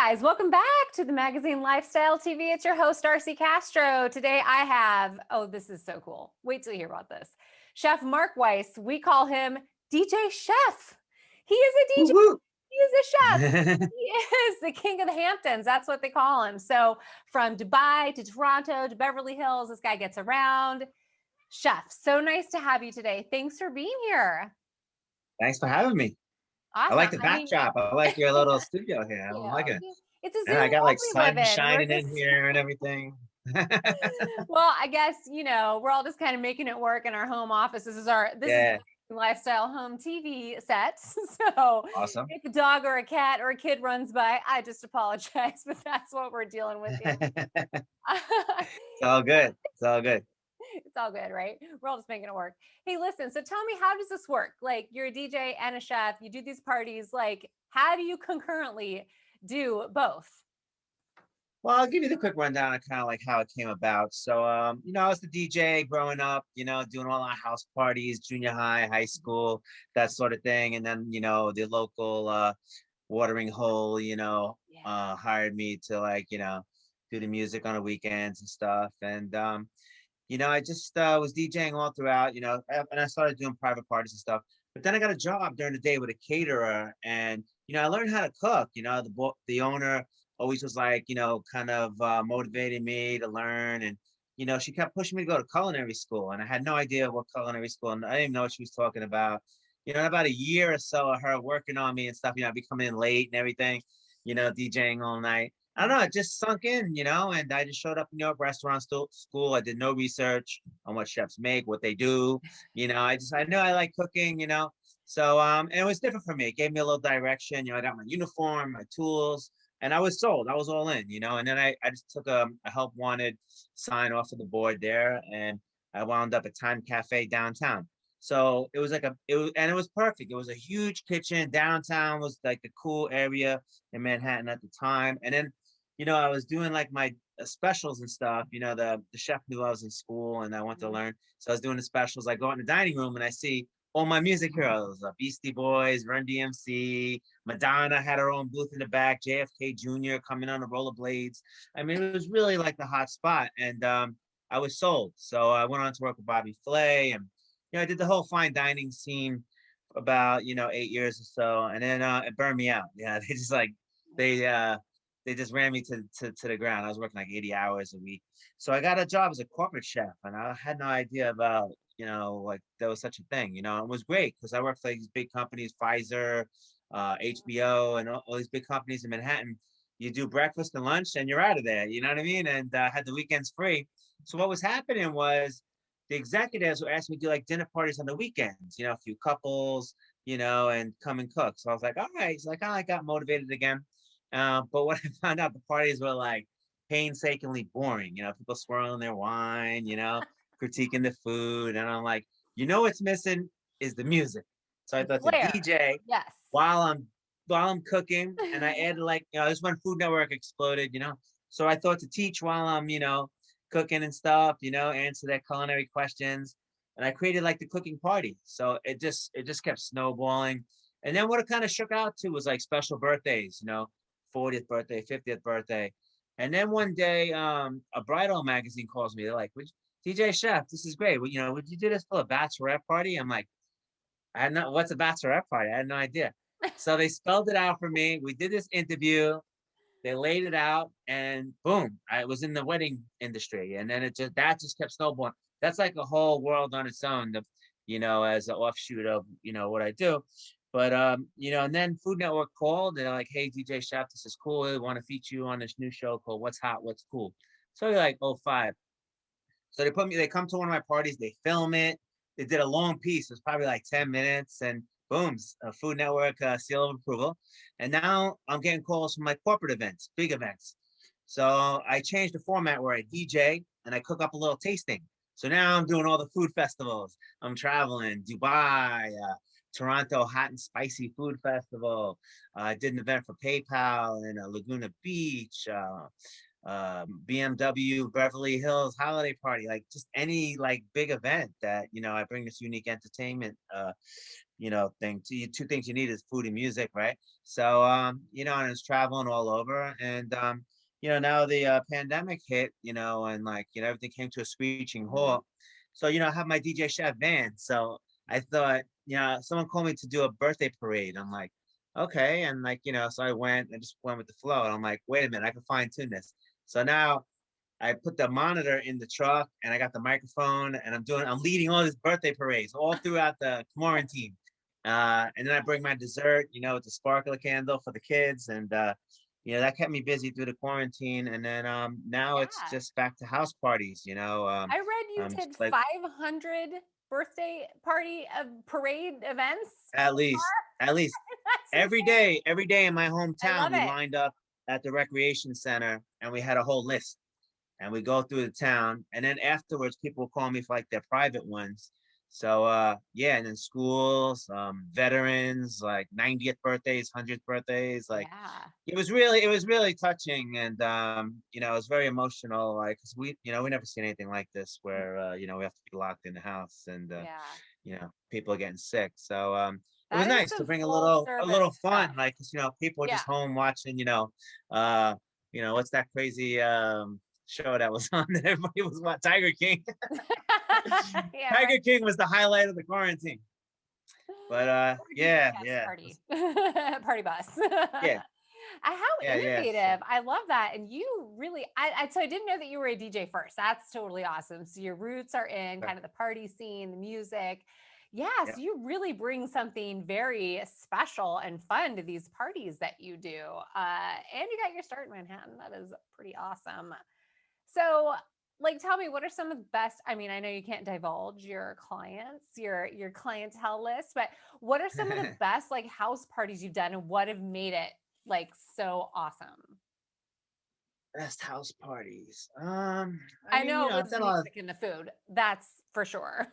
guys, welcome back to the Magazine Lifestyle TV. It's your host, Darcy Castro. Today I have, oh, this is so cool. Wait till you hear about this. Chef Mark Weiss, we call him DJ Chef. He is a DJ. Woo-hoo. He is a chef. He is the king of the Hamptons. That's what they call him. So from Dubai to Toronto to Beverly Hills, this guy gets around. Chef, so nice to have you today. Thanks for being here. Thanks for having me. I Awesome. like the backdrop. I like your little studio here. I Yeah, like it. it's a And Zoom I got world like we live sun in. We're shining in just here and everything. well, I guess, we're all just kind of making it work in our home office. This is Yeah, lifestyle home TV set. So awesome. if a dog or a cat or a kid runs by, I just apologize, but that's what we're dealing with here. It's all good. It's all good. It's all good, right? We're all just making it work. Hey, listen, so tell me, how does this work? Like, you're a DJ and a chef, you do these parties. Like, how do you concurrently do both? Well, I'll give you the quick rundown of kind of like how it came about. So, I was the DJ growing up, doing all our house parties, junior high, high school, that sort of thing. And then, the local watering hole, Yeah. hired me to like, do the music on the weekends and stuff. And, I just was DJing all throughout, and I started doing private parties and stuff. But then I got a job during the day with a caterer, and I learned how to cook. The owner always was like, kind of motivating me to learn, and she kept pushing me to go to culinary school, and I had no idea what culinary school, and I didn't even know what she was talking about. In about a year or so of her working on me and stuff, I'd be coming in late and everything, DJing all night. I don't know, it just sunk in, and I just showed up in New York restaurant school. I did no research on what chefs make, what they do. I know I like cooking, So and it was different for me. It gave me a little direction. I got my uniform, my tools, and I was sold. I was all in, and then I just took a help wanted sign off of the board there, and I wound up at Time Cafe downtown. So it was it was perfect. It was a huge kitchen. Downtown was like the cool area in Manhattan at the time. And then I was doing like my specials and stuff. The chef knew I was in school and I want to learn. So I was doing the specials. I go in the dining room and I see all my music heroes, Beastie Boys, Run DMC, Madonna had her own booth in the back, JFK Jr. coming on the rollerblades. I mean, it was really like the hot spot. And I was sold. So I went on to work with Bobby Flay, and I did the whole fine dining scene for about 8 years or so, and then it burned me out. Yeah, they they just ran me to the ground. I was working like 80 hours a week. So I got a job as a corporate chef, and I had no idea about, like there was such a thing. It was great because I worked for these big companies, Pfizer, HBO, and all these big companies in Manhattan. You do breakfast and lunch and you're out of there. You know what I mean? And had the weekends free. So what was happening was the executives were asking me to do like dinner parties on the weekends, a few couples, and come and cook. So I was like, all right. So I kind of like got motivated again. But what I found out, the parties were like painstakingly boring. People swirling their wine, critiquing the food, and I'm like, what's missing is the music. So I thought the Flair. DJ Yes. while I'm cooking, and I added like, this when Food Network exploded, So I thought to teach while I'm, cooking and stuff, answer their culinary questions, and I created like the cooking party. So it just kept snowballing. And then what it kind of shook out to was like special birthdays, 40th birthday, 50th birthday. And then one day, a bridal magazine calls me. They're like, DJ Chef, this is great. Would you do this for a bachelorette party? I'm like, I had no, what's a bachelorette party? I had no idea. So they spelled it out for me. We did this interview. They laid it out, and boom, I was in the wedding industry. And then that just kept snowballing. That's like a whole world on its own, as an offshoot of, what I do. But and then Food Network called. They're like, "Hey, DJ Chef, this is cool. We want to feature you on this new show called What's Hot, What's Cool." So you're like, oh, five. So they come to one of my parties, they film it. They did a long piece. It was probably like 10 minutes, and boom, Food Network seal of approval. And now I'm getting calls from like corporate events, big events. So I changed the format where I DJ and I cook up a little tasting. So now I'm doing all the food festivals. I'm traveling Dubai, Toronto Hot and Spicy Food Festival. I did an event for PayPal in Laguna Beach. BMW Beverly Hills holiday party, like just any like big event that I bring this unique entertainment thing. Two things you need is food and music, right? So, and I was traveling all over, and now the pandemic hit, and like, everything came to a screeching Mhm. halt. So, I have my DJ Chef van. So I thought, someone called me to do a birthday parade. I'm like, okay, and like, so I just went with the flow, and I'm like, wait a minute, I can fine tune this. So now I put the monitor in the truck and I got the microphone and I'm leading all these birthday parades all throughout the quarantine. And then I bring my dessert, with the sparkler candle for the kids. And, that kept me busy through the quarantine. And then now it's Yeah. just back to house parties, I read you just did like 500 birthday party parade events at so least, far. at least That's every day in my I hometown, love we it. lined up at the recreation center and we had a whole list and we go through the town and then afterwards people will call me for like their private ones. So yeah, and then schools, veterans, like 90th birthdays, 100th birthdays, like Yeah. it was really touching, and it was very emotional, like 'cause we never seen anything like this where we have to be locked in the house, and Yeah. people are getting sick. So it was That is nice to some bring a full little service fun, stuff. like 'cause, people are Yeah. just home watching, uh what's that crazy show that was on that everybody was what Tiger King. Yeah, right. Tiger King was the highlight of the quarantine. But Or DJ yeah, Chef's yeah. party. Party bus. Yeah, How yeah. So innovative. I love that. And you really, so I didn't know that you were a DJ first. That's totally awesome. So your roots are in kind of the party scene, the music. Yeah. yeah. So you really bring something very special and fun to these parties that you do. And you got your start in Manhattan. That is pretty awesome. So, like, tell me, what are some of the best? I mean, I know you can't divulge your clients, your clientele list, but what are some of the best like house parties you've done, and what have made it like so awesome? Best house parties. I I mean, know it I've was the done a lot of, music and the food. That's for sure.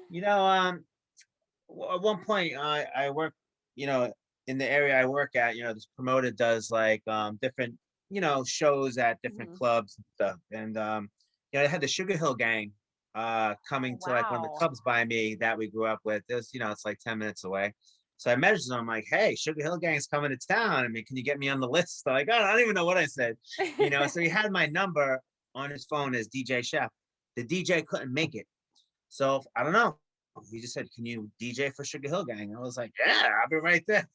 you know, at one point I work, you know, in the area I work at, this promoter does like different, shows at different Mhm. clubs and stuff. And they had the Sugar Hill Gang Oh, coming to like one of the wow. clubs by me that we grew up with. It was, it's like 10 minutes away. So I messaged them, I'm like, hey, Sugar Hill Gang's coming to town. I mean, can you get me on the list? They're like, oh, I don't even know what I said. So he had my number on his phone as DJ Chef. The DJ couldn't make it. So I don't know. He just said, "Can you DJ for Sugar Hill Gang?" I was like, "Yeah, I'll be right there."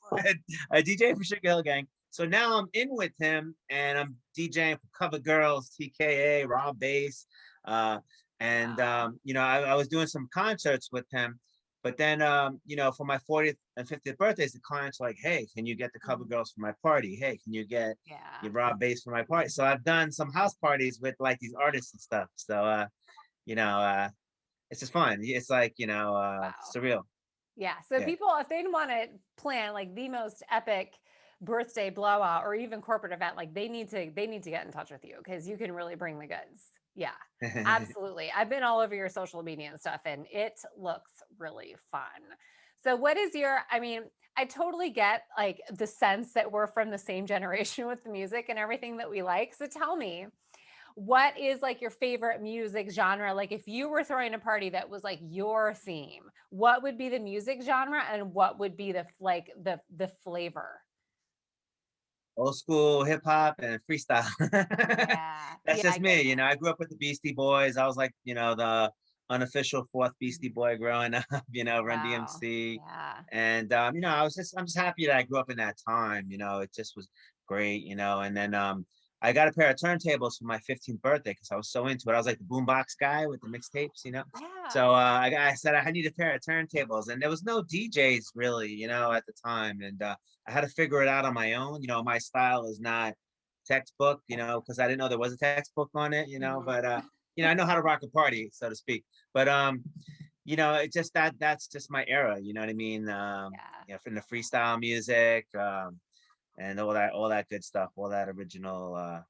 I DJ for Sugar Hill Gang. So now I'm in with him, and I'm DJing for Cover Girls, TKA, Raw Bass, uh, and Wow. I was doing some concerts with him. But then, for my 40th and 50th birthdays, the clients were like, "Hey, can you get the Cover Mhm. Girls for my party? Hey, can you get Yeah. your Raw Bass for my party?" So I've done some house parties with like these artists and stuff. So, you know, uh, it's just fun. It's like, Wow. surreal. Yeah. So Yeah. people, if they want to plan like the most epic birthday blowout or even corporate event, like they need to get in touch with you because you can really bring the goods. Yeah, absolutely. I've been all over your social media and stuff, and it looks really fun. So what is your, I mean, I totally get like the sense that we're from the same generation with the music and everything that we like. So tell me, what is like your favorite music genre? Like if you were throwing a party that was like your theme, what would be the music genre and what would be like the flavor? Old school hip hop and freestyle. Yeah. That's Yeah, I just get me. that. I grew up with the Beastie Boys. I was like, the unofficial fourth Beastie Mhm. Boy growing up, Run Wow. DMC. Yeah. And I'm just happy that I grew up in that time. It just was great, and then I got a pair of turntables for my 15th birthday because I was so into it. I was like the boombox guy with the mixtapes. Yeah. So I said I need a pair of turntables, and there was no DJs really, at the time, and I had to figure it out on my own. My style is not textbook, because I didn't know there was a textbook on it, Mhm. but I know how to rock a party, so to speak. But it's just that's just my era, you know what I mean? Yeah. From the freestyle music, and all that good stuff, all that original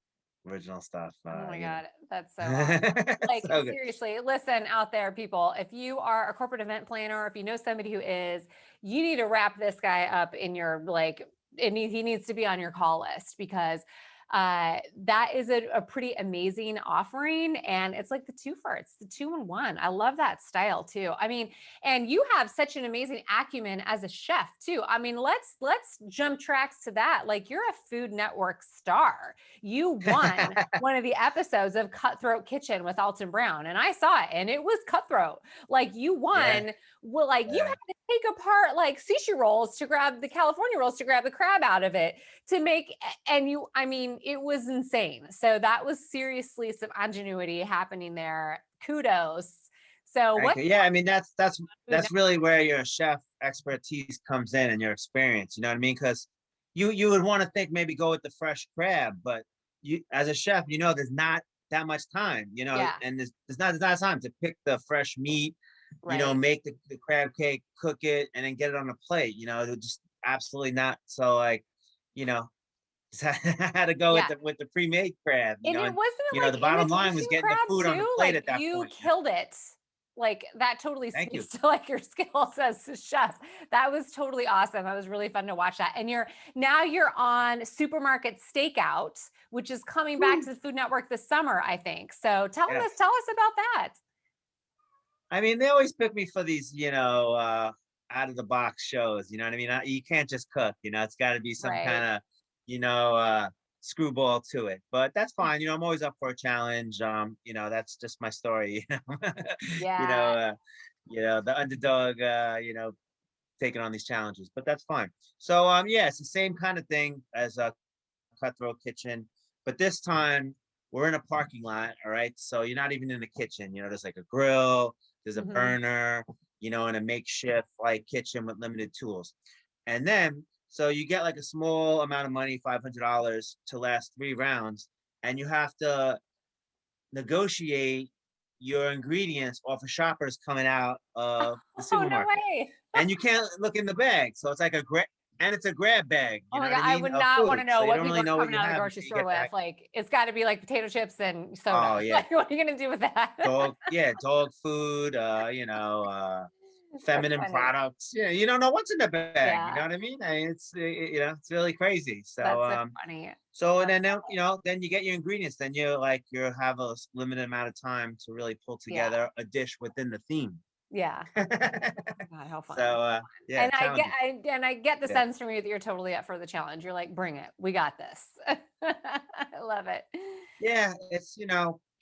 stuff. Oh my God, that's so awesome. Like, So good. seriously, listen out there, people. If you are a corporate event planner, or if you know somebody who is, you need to wrap this guy up in your like, he needs to be on your call list because That is a pretty amazing offering. And it's like the twofer, it's the 2-in-1. I love that style too. I mean, and you have such an amazing acumen as a chef too. I mean, let's jump tracks to that. Like you're a Food Network star. You won one of the episodes of Cutthroat Kitchen with Alton Brown, and I saw it, and it was cutthroat. Like you Yeah, won. Well, like you yeah. had to take apart like sushi rolls to grab the California rolls to grab the crab out of it to make, and you, I mean, it was insane. So that was seriously some ingenuity happening there. Kudos. So Thank what you. Yeah, I mean food that's really where your chef expertise comes in and your experience. You know what I mean? Because you would want to think maybe go with the fresh crab, but you as a chef, there's not that much time. yeah, And there's not time to pick the fresh meat. right. Make the crab cake, cook it, and then get it on a plate. Just absolutely not. So like, you know, I had to go with Yeah. the pre-made crab. And it And wasn't it the like bottom line was imitation getting the crab food on the too? plate Like at that you point. killed it. Like that totally Thank you. speaks to like your skills as a chef. That was totally awesome. That was really fun to watch that. And you're on Supermarket Stakeout, which is coming back Woo. to the Food Network this summer, I think. So Yes. tell us about that. I mean, they always pick me for these, out of the box shows. You know what I mean? You can't just cook. It's got to be some Right. kind of, you know, uh, screwball to it. But that's fine. I'm always up for a challenge. That's just my story. You know, Yeah. uh, the underdog. Taking on these challenges. But that's fine. So, yeah, it's the same kind of thing as a Cutthroat Kitchen, but this time we're in a parking lot. All right, so you're not even in the kitchen. There's like a grill, there's a Mhm. burner, and a makeshift like kitchen with limited tools. And then so you get like a small amount of money, $500 to last 3 rounds, and you have to negotiate your ingredients off of shoppers coming out of the Oh, no supermarket, way. and you can't look in the bag. So it's like and it's a grab bag. Oh You know my what God. I I mean? would Of not want food. to So know you what don't people really are know what coming you out of the have grocery until you store get with. back. Like, it's got to be like potato chips and Oh soda. yeah, Like, what are you going to do with that? yeah, dog food. That's Feminine funny. products. Yeah, you don't know what's in the bag. You Yeah. know what I mean? It's really crazy. So That's so funny. so and Love then that. then you get your ingredients. Then you have a limited amount of time to really pull Yeah. together a dish within the theme. Yeah. Oh God, how So fun. yeah, And challenges. I get the Yeah, sense from you that you're totally up for the challenge. You're like, bring it. We got this. I love it. yeah. It's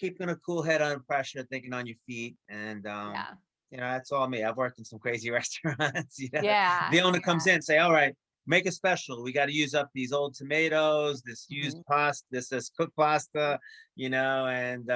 keeping a cool head under pressure, thinking on your feet, and Yeah. that's all me. I've worked in some crazy restaurants. Yeah. The owner comes in, say, "All right, make a special. We got to use up these old tomatoes, this used Mhm. pasta, this cooked pasta, and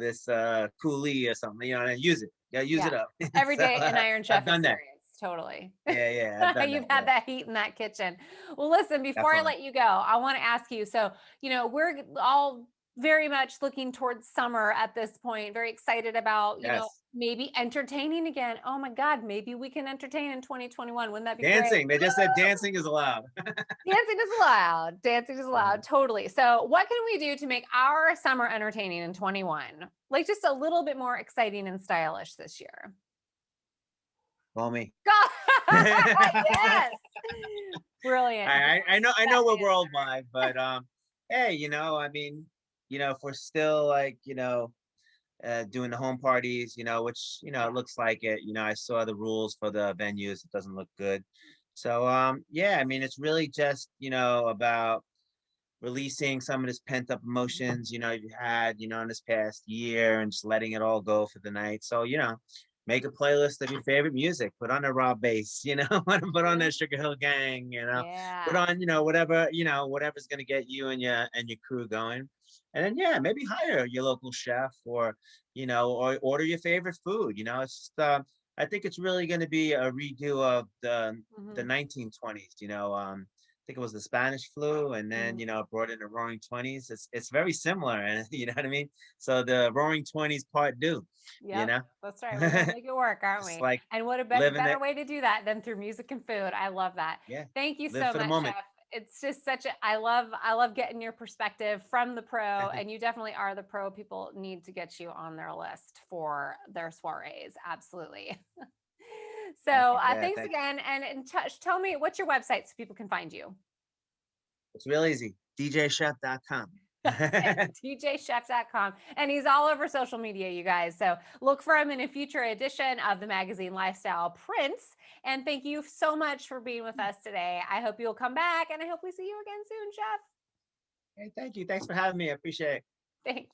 this coulis or something. And use it. Yeah, use Yeah. it up." Every So day an Iron I've Chef done that. experience. Totally. Yeah, yeah, I've done that. You've had Yeah, that heat in that kitchen. Well, listen, before I definitely. let you go, I want to ask you. So, we're all very much looking towards summer at this point, very excited about, Yes, maybe entertaining again. Oh my God, maybe we can entertain in 2021. Wouldn't that be great? dancing. They just said dancing is allowed. Dancing is allowed. Dancing is allowed. Totally. So, what can we do to make our summer entertaining in 21? Like just a little bit more exciting and stylish this year. Call me. Yes. Brilliant. I know we're Best worldwide, but hey, I mean, if we're still like, doing the home parties, which answer. it looks like it. I saw the rules for the venues. It doesn't look good. So yeah, I mean, it's really just about releasing some of this pent up emotions, you had, in this past year and just letting it all go for the night. So, make a playlist of your favorite music, put on a raw bass, put on Mhm. the Sugar Hill Gang, put Yeah. on, whatever's gonna get you and your crew going. And then yeah, maybe hire your local chef or order your favorite food. It's just I think it's really gonna be a redo of the Mhm. 1920s, think it was the Spanish flu, and then Mhm. brought in the Roaring Twenties. It's very similar, and you know what I mean. So the Roaring Twenties Part Two, you Yep. know, That's right. We're gonna make it work, aren't just we? like And what a living better it. way to do that than through music and food. I love that. Yeah, Thank you live so for the much, moment. Chef. It's just such a I love getting your perspective from the pro, and you definitely are the pro people need to get you on their list for their soirees. Absolutely. So Thank you. Yeah, thanks thank you. again, and tell me what's your website so people can find you. It's real easy. DJchef.com. DJchef.com. And he's all over social media, you guys. So look for him in a future edition of the magazine Lifestyle Prince. And thank you so much for being with us today. I hope you'll come back and I hope we see you again soon, Chef. Hey, thank you. Thanks for having me. I appreciate it. Thanks.